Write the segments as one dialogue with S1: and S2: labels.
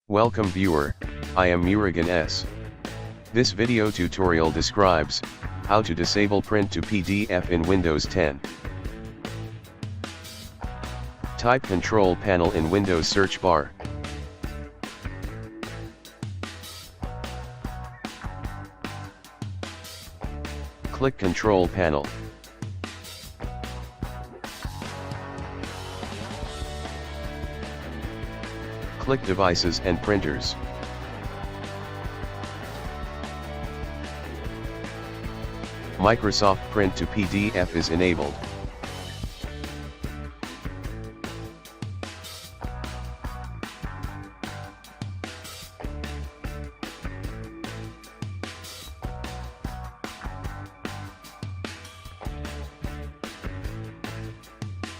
S1: Welcome viewer, I am Murugan S. This video tutorial describes how to disable print to PDF in Windows 10. Type Control Panel in Windows search bar. Click Control Panel. Click Devices and Printers. Microsoft Print to PDF is enabled.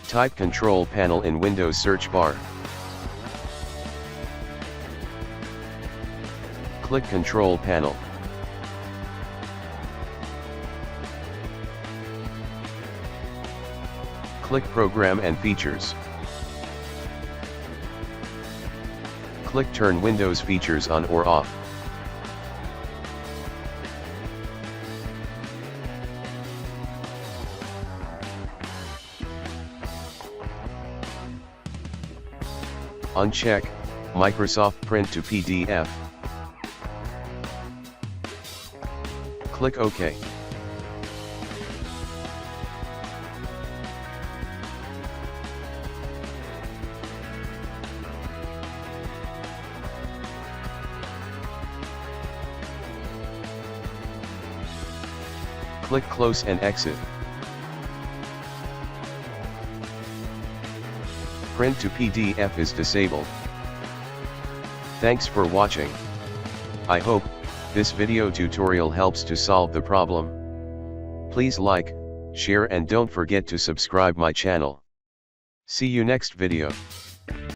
S1: Type Control Panel in Windows search bar. Click Control Panel. Click Program and Features. Click Turn Windows features on or off. Uncheck Microsoft Print to PDF. Click OK. Click Close and exit. Print to PDF is disabled. Thanks for watching. I hope this video tutorial helps to solve the problem. Please like, share and don't forget to subscribe my channel. See you next video.